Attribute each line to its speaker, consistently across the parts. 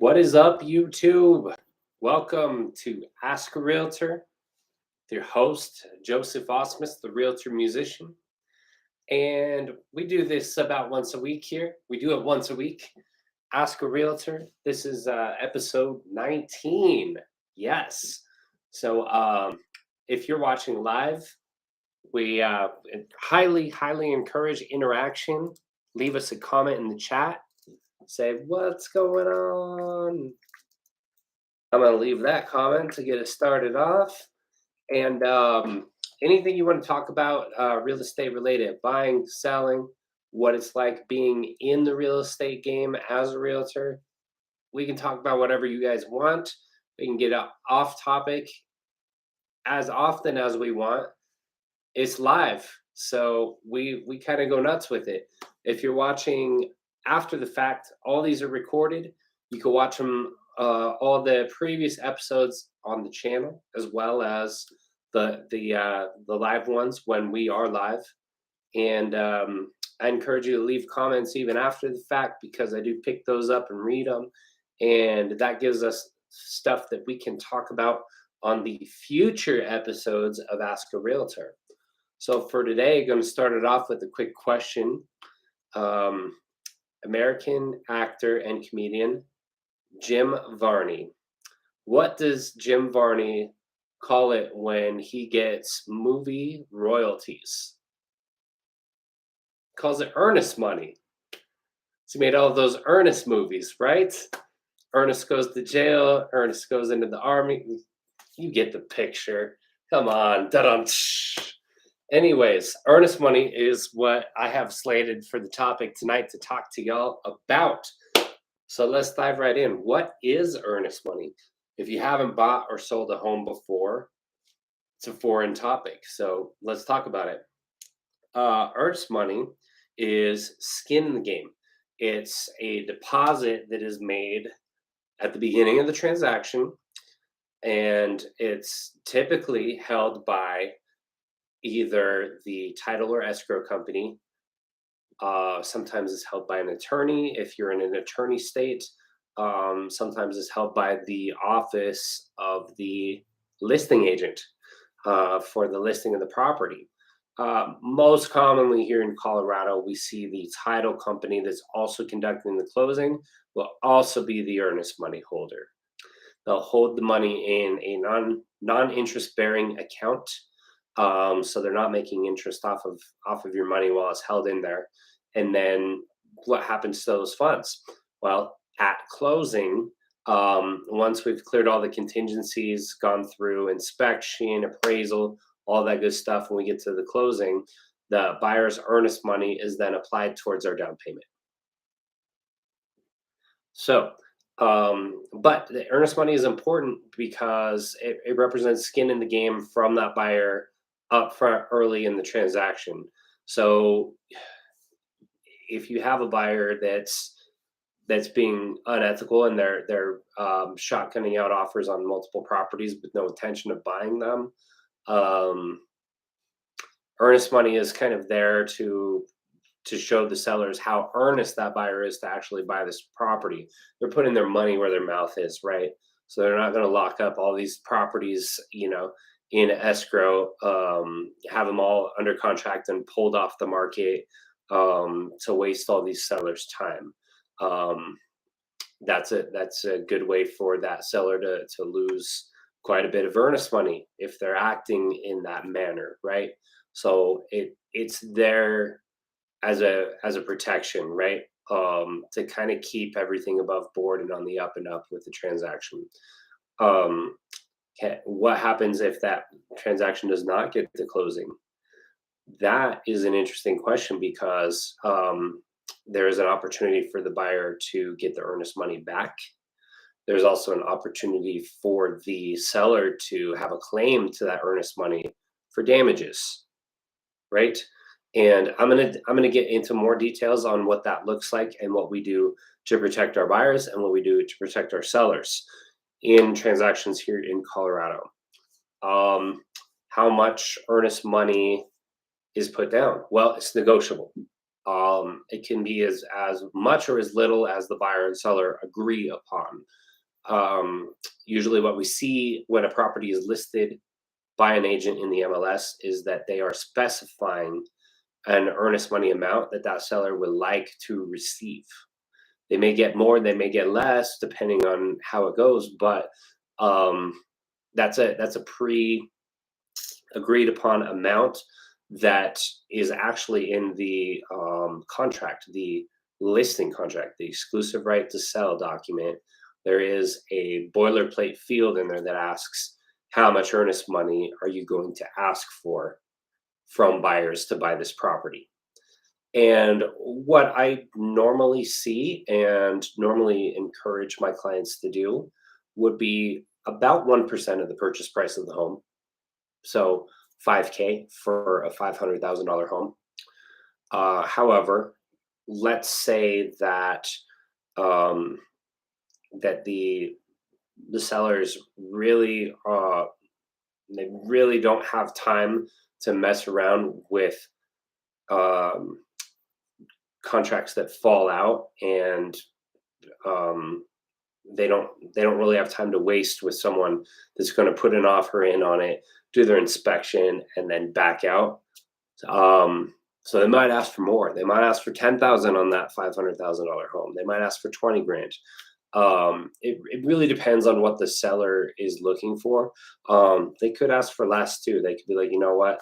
Speaker 1: What is up, YouTube? Welcome to Ask a Realtor, with your host, Joseph Ausmus, the Realtor musician. And we do this about once a week here. We do it once a week. Ask a Realtor. This is episode 19. Yes. So if you're watching live, we highly encourage interaction. Leave us a comment in the chat. Say, what's going on? I'm going to leave that comment to get us started off. And anything you want to talk about real estate related, buying, selling, what it's like being in the real estate game as a realtor. We can talk about whatever you guys want. We can get off topic as often as we want. It's live, so we kind of go nuts with it. If you're watching after the fact, all these are recorded. You can watch them, all the previous episodes on the channel, as well as the live ones when we are live. And I encourage you to leave comments even after the fact, because I do pick those up and read them, and that gives us stuff that we can talk about on the future episodes of Ask a Realtor. So for today, I'm going to start it off with a quick question. American actor and comedian Jim Varney. What does Jim Varney call it when he gets movie royalties? Calls it earnest money. So he made all of those Earnest movies, right? Ernest goes to jail. Ernest goes into the army. You get the picture. Come on. Da-dum. Anyways, earnest money is what I have slated for the topic tonight to talk to y'all about. So let's dive right in. What is earnest money? If you haven't bought or sold a home before, it's a foreign topic. So let's talk about it. Earnest money is skin in the game. It's a deposit that is made at the beginning of the transaction, and it's typically held by either the title or escrow company. Sometimes it's held by an attorney if you're in an attorney state. Sometimes it's held by the office of the listing agent for the listing of the property. Most commonly here in Colorado, we see the title company that's also conducting the closing will also be the earnest money holder. They'll hold the money in a non-interest bearing account. So they're not making interest off of your money while it's held in there. And then what happens to those funds? Well, at closing, once we've cleared all the contingencies, gone through inspection, appraisal, all that good stuff, when we get to the closing, the buyer's earnest money is then applied towards our down payment. So, but the earnest money is important because it represents skin in the game from that buyer up front early in the transaction. So if you have a buyer that's being unethical and they're shotgunning out offers on multiple properties with no intention of buying them, earnest money is kind of there to show the sellers how earnest that buyer is to actually buy this property. They're putting their money where their mouth is, right? So they're not going to lock up all these properties, in escrow, have them all under contract and pulled off the market to waste all these sellers' time. That's a good way for that seller to lose quite a bit of earnest money if they're acting in that manner, right? So it's there as a protection, right? To kind of keep everything above board and on the up and up with the transaction. What happens if that transaction does not get to closing? That is an interesting question because there is an opportunity for the buyer to get the earnest money back. There's also an opportunity for the seller to have a claim to that earnest money for damages, right? And I'm gonna get into more details on what that looks like and what we do to protect our buyers and what we do to protect our sellers in transactions here in Colorado. How much earnest money is put down? Well, it's negotiable. It can be as much or as little as the buyer and seller agree upon. Usually, what we see when a property is listed by an agent in the MLS is that they are specifying an earnest money amount that that seller would like to receive. They may get more, they may get less, depending on how it goes, but um, that's a pre agreed upon amount that is actually in the contract, the listing contract, the exclusive right to sell document. There is a boilerplate field in there that asks, how much earnest money are you going to ask for from buyers to buy this property? And what I normally see and normally encourage my clients to do would be about 1% of the purchase price of the home. So 5K for a $500,000 home. However, let's say that um, that the sellers really they really don't have time to mess around with um, contracts that fall out, and um, they don't really have time to waste with someone that's going to put an offer in on it, do their inspection, and then back out. So they might ask for more. They might ask for 10,000 on that $500,000 home. They might ask for 20 grand. It really depends on what the seller is looking for. They could ask for less too. They could be like, you know what,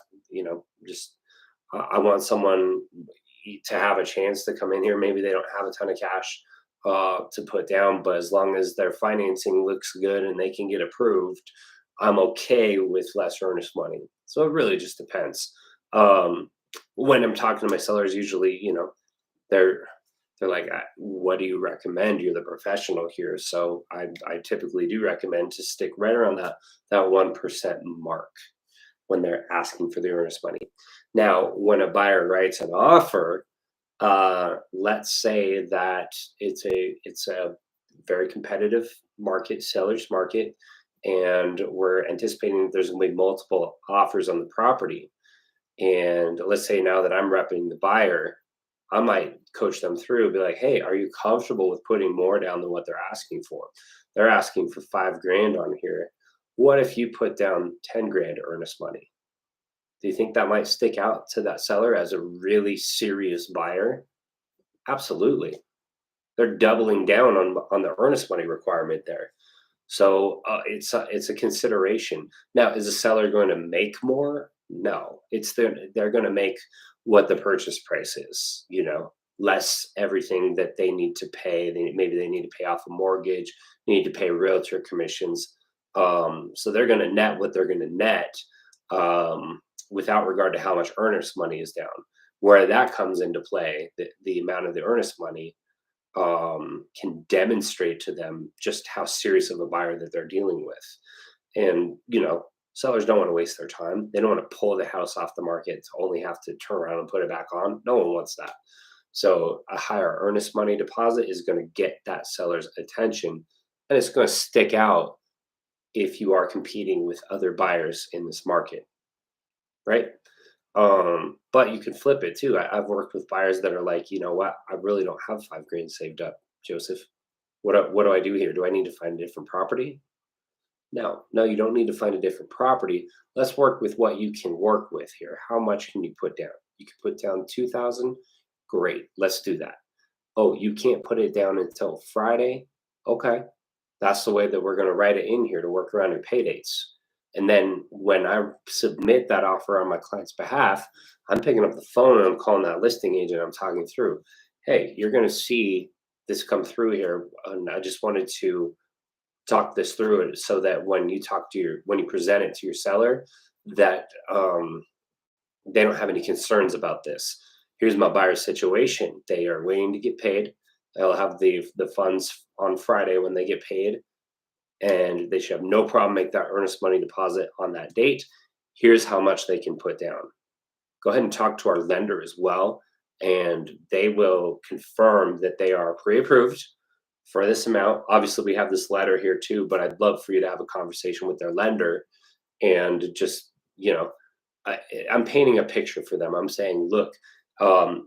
Speaker 1: just I want someone to have a chance to come in here. Maybe they don't have a ton of cash to put down, but as long as their financing looks good and they can get approved, I'm okay with less earnest money. So it really just depends. Um, when I'm talking to my sellers, usually, they're they're like, "What do you recommend? You're the professional here." So I typically do recommend to stick right around that 1% mark when they're asking for the earnest money. Now, when a buyer writes an offer, let's say that it's a very competitive market, seller's market, and we're anticipating that there's going to be multiple offers on the property. And let's say now that I'm repping the buyer, I might coach them through, be like, "Hey, are you comfortable with putting more down than what they're asking for? They're asking for 5 grand on here. What if you put down 10 grand earnest money? Do you think that might stick out to that seller as a really serious buyer?" Absolutely. They're doubling down on the earnest money requirement there. So it's a consideration. Now, is the seller going to make more? No, it's they're going to make what the purchase price is. Less everything that they need to pay. Maybe they need to pay off a mortgage, need to pay realtor commissions. So they're going to net what they're going to net, without regard to how much earnest money is down. Where that comes into play, the amount of the earnest money can demonstrate to them just how serious of a buyer that they're dealing with. And, sellers don't want to waste their time. They don't want to pull the house off the market to only have to turn around and put it back on. No one wants that. So a higher earnest money deposit is going to get that seller's attention, and it's going to stick out if you are competing with other buyers in this market, right? But you can flip it too. I've worked with buyers that are like, you know what, I really don't have 5 grand saved up, Joseph. What do I do here? Do I need to find a different property? No, no, you don't need to find a different property. Let's work with what you can work with here. How much can you put down? You can put down 2,000. Great, let's do that. Oh, you can't put it down until Friday? Okay, that's the way that we're going to write it in here to work around your pay dates. And then when I submit that offer on my client's behalf, I'm picking up the phone and I'm calling that listing agent. I'm talking through, hey, you're going to see this come through here. And I just wanted to talk this through it so that when you present it to your seller, that they don't have any concerns about this. Here's my buyer's situation. They are waiting to get paid. They'll have the funds on Friday when they get paid, and they should have no problem make that earnest money deposit on that date. Here's how much they can put down. Go ahead and talk to our lender as well, and they will confirm that they are pre-approved for this amount. Obviously, we have this letter here too, but I'd love for you to have a conversation with their lender and just, I'm painting a picture for them. I'm saying, look,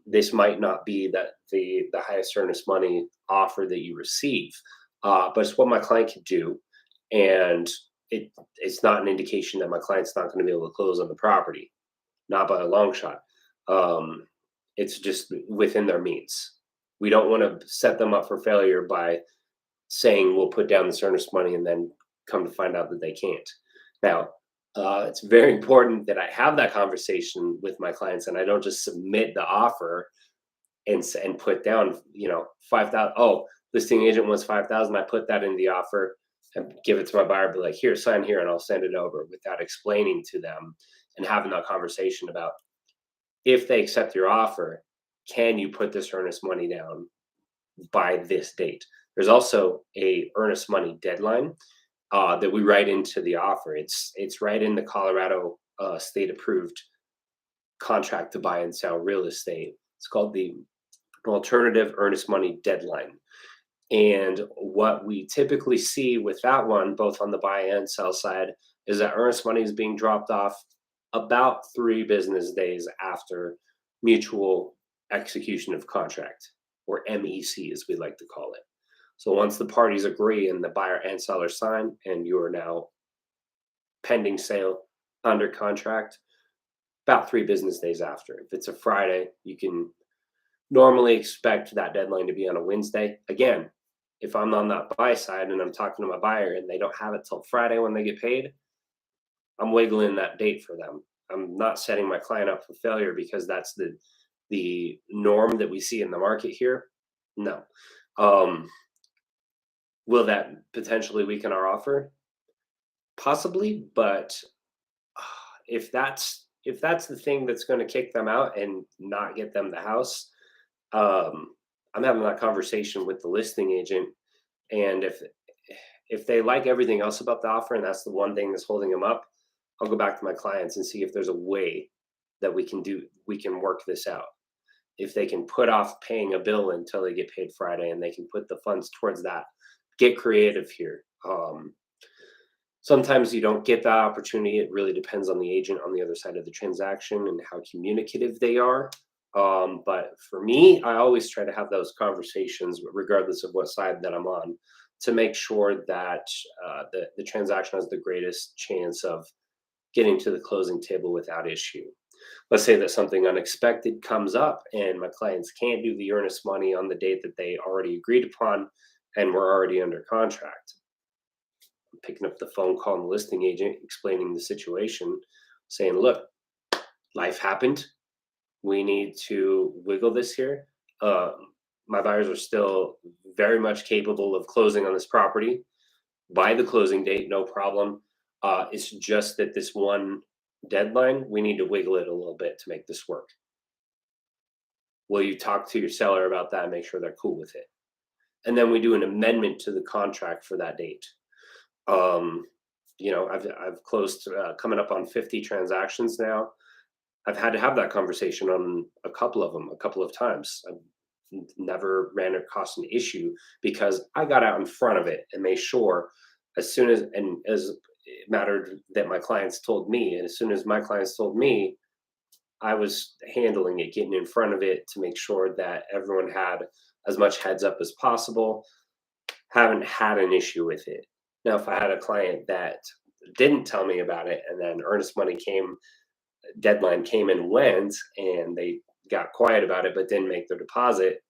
Speaker 1: This might not be the highest earnest money offer that you receive, but it's what my client can do, and it's not an indication that my client's not going to be able to close on the property, not by a long shot. Um, it's just within their means. We don't want to set them up for failure by saying we'll put down this earnest money and then come to find out that they can't. Now, it's very important that I have that conversation with my clients and I don't just submit the offer and put down, 5,000. Oh, listing agent wants 5,000. I put that in the offer and give it to my buyer, be like, here, sign here, and I'll send it over without explaining to them and having that conversation about if they accept your offer, can you put this earnest money down by this date? There's also a earnest money deadline that we write into the offer. It's right in the Colorado state approved contract to buy and sell real estate. It's called the alternative earnest money deadline. And what we typically see with that one, both on the buy and sell side, is that earnest money is being dropped off about 3 business days after mutual execution of contract, or MEC as we like to call it. So once the parties agree and the buyer and seller sign, and you are now pending sale under contract, about 3 business days after. If it's a Friday, you can normally expect that deadline to be on a Wednesday. Again, if I'm on that buy side and I'm talking to my buyer and they don't have it till Friday when they get paid, I'm wiggling that date for them. I'm not setting my client up for failure because that's the norm that we see in the market here. No. Um, will that potentially weaken our offer? Possibly, but if that's the thing that's going to kick them out and not get them the house, I'm having that conversation with the listing agent, and if they like everything else about the offer and that's the one thing that's holding them up, I'll go back to my clients and see if there's a way that we can work this out. If they can put off paying a bill until they get paid Friday and they can put the funds towards that, get creative here. Sometimes you don't get that opportunity. It really depends on the agent on the other side of the transaction and how communicative they are. But for me, I always try to have those conversations, regardless of what side that I'm on, to make sure that the transaction has the greatest chance of getting to the closing table without issue. Let's say that something unexpected comes up and my clients can't do the earnest money on the date that they already agreed upon and we're already under contract. I'm picking up the phone, calling the listing agent, explaining the situation, saying, look, life happened. We need to wiggle this here. My buyers are still very much capable of closing on this property by the closing date, no problem. It's just that this one deadline, we need to wiggle it a little bit to make this work. Will you talk to your seller about that and make sure they're cool with it? And then we do an amendment to the contract for that date. I've closed coming up on 50 transactions now. I've had to have that conversation on a couple of them, a couple of times. I've never ran across an issue because I got out in front of it and made sure as it mattered that my clients told me, and as soon as my clients told me, I was handling it, getting in front of it to make sure that everyone had as much heads up as possible. Haven't had an issue with it. Now, if I had a client that didn't tell me about it and then earnest money deadline came and went and they got quiet about it but didn't make their deposit,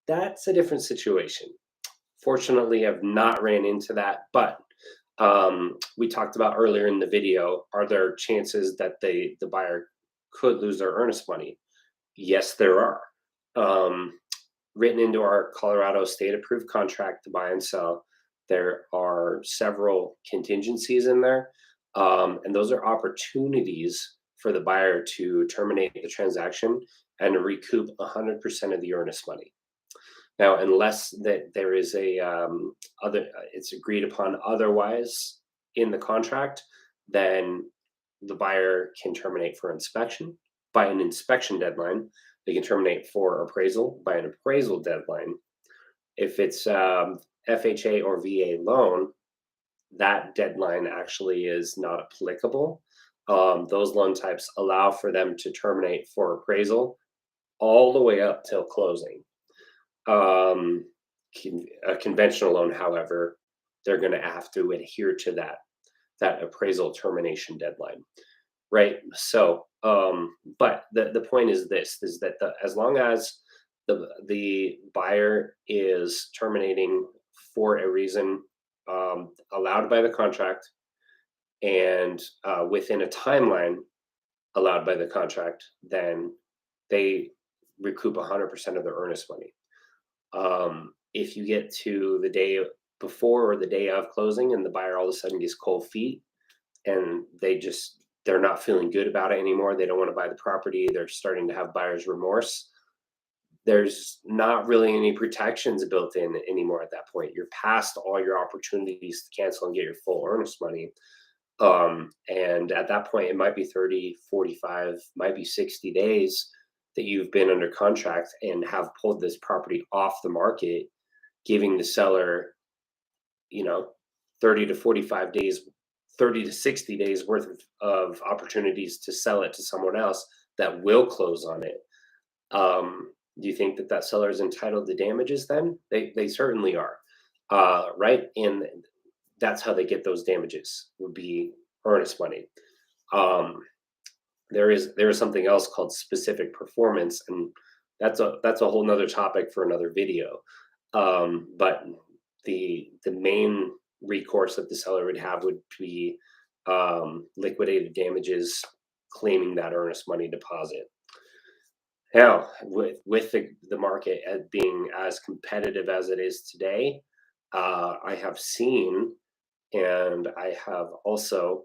Speaker 1: that's a different situation. Fortunately, I've not ran into that, but we talked about earlier in the video, are there chances that the buyer could lose their earnest money? Yes, there are. Written into our Colorado state approved contract to buy and sell, there are several contingencies in there, and those are opportunities for the buyer to terminate the transaction and recoup 100% of the earnest money. Now, unless that there is it's agreed upon otherwise in the contract, then the buyer can terminate for inspection by an inspection deadline. They can terminate for appraisal by an appraisal deadline. If it's FHA or VA loan, that deadline actually is not applicable. Those loan types allow for them to terminate for appraisal all the way up till closing. Um, a conventional loan, however, they're going to have to adhere to that appraisal termination deadline, right? So, but the point is this: is that as long as the buyer is terminating for a reason allowed by the contract and within a timeline allowed by the contract, then they recoup 100% of their earnest money. If you get to the day before or the day of closing and the buyer all of a sudden gets cold feet and they're not feeling good about it anymore, they don't want to buy the property, they're starting to have buyer's remorse, there's not really any protections built in anymore at that point. You're past all your opportunities to cancel and get your full earnest money. And at that point, it might be 30, 45, might be 60 days that you've been under contract and have pulled this property off the market, giving the seller, you know, 30 to 45 days, 30 to 60 days worth of opportunities to sell it to someone else that will close on it. Do you think that that seller is entitled to damages then? They certainly are, right? And that's how they get those damages, would be earnest money. Um, there is something else called specific performance, and that's a whole nother topic for another video. But the main recourse that the seller would have would be liquidated damages, claiming that earnest money deposit. Now, with the market as being as competitive as it is today, I have seen and I have also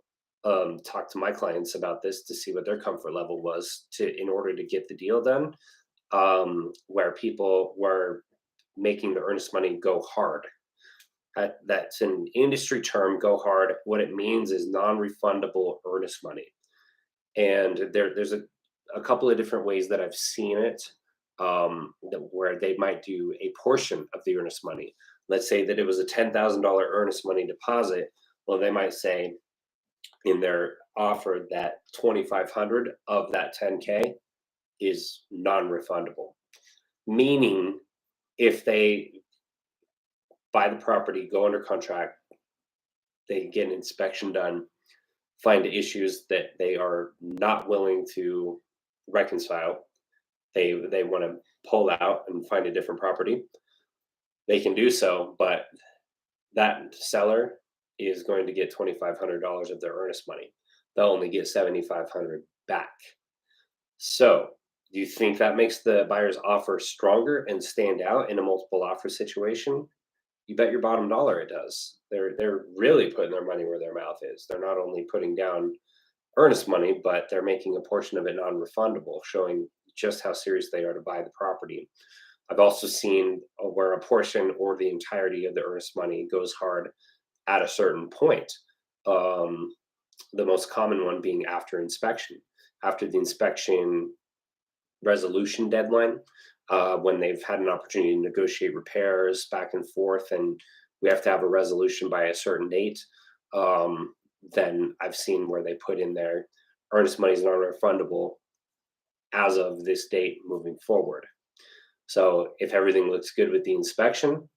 Speaker 1: talked to my clients about this to see what their comfort level was in order to get the deal done, where people were making the earnest money go hard. That's an industry term, go hard. What it means is non-refundable earnest money. And there's a couple of different ways that I've seen it, where they might do a portion of the earnest money. Let's say that it was a $10,000 earnest money deposit. Well, they might say in their offer that 2,500 of that 10K is non-refundable, meaning if they buy the property, go under contract, they get an inspection done, find issues that they are not willing to reconcile, they want to pull out and find a different property, they can do so, but that seller is going to get $2,500 of their earnest money. They'll only get $7,500 back. So, do you think that makes the buyer's offer stronger and stand out in a multiple offer situation? You bet your bottom dollar it does. They're really putting their money where their mouth is. They're not only putting down earnest money, but they're making a portion of it non-refundable, showing just how serious they are to buy the property. I've also seen where a portion or the entirety of the earnest money goes hard at a certain point. The most common one being after inspection. After the inspection resolution deadline, when they've had an opportunity to negotiate repairs back and forth, and we have to have a resolution by a certain date, then I've seen where they put in their earnest money is non-refundable as of this date moving forward. So if everything looks good with the inspection,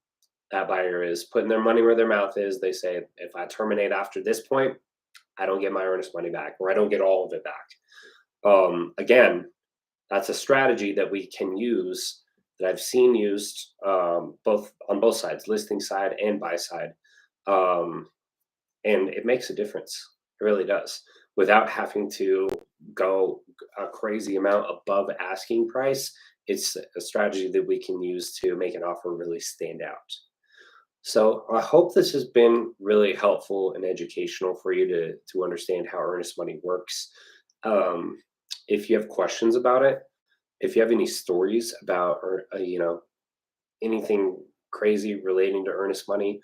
Speaker 1: that buyer is putting their money where their mouth is. They say, if I terminate after this point, I don't get my earnest money back, or I don't get all of it back. Again, that's a strategy that we can use, that I've seen used both on both sides, listing side and buy side. And it makes a difference. It really does. Without having to go a crazy amount above asking price, it's a strategy that we can use to make an offer really stand out. So I hope this has been really helpful and educational for you to understand how earnest money works. If you have questions about it, if you have any stories about or anything crazy relating to earnest money,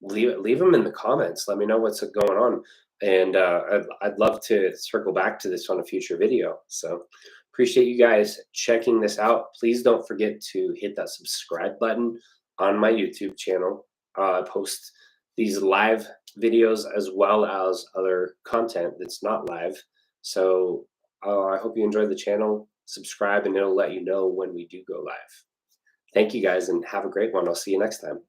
Speaker 1: leave them in the comments. Let me know what's going on, and I'd love to circle back to this on a future video. So appreciate you guys checking this out. Please don't forget to hit that subscribe button on my YouTube channel. I post these live videos as well as other content that's not live. So I hope you enjoy the channel. subscribe, and it'll let you know when we do go live. Thank you guys and have a great one. I'll see you next time.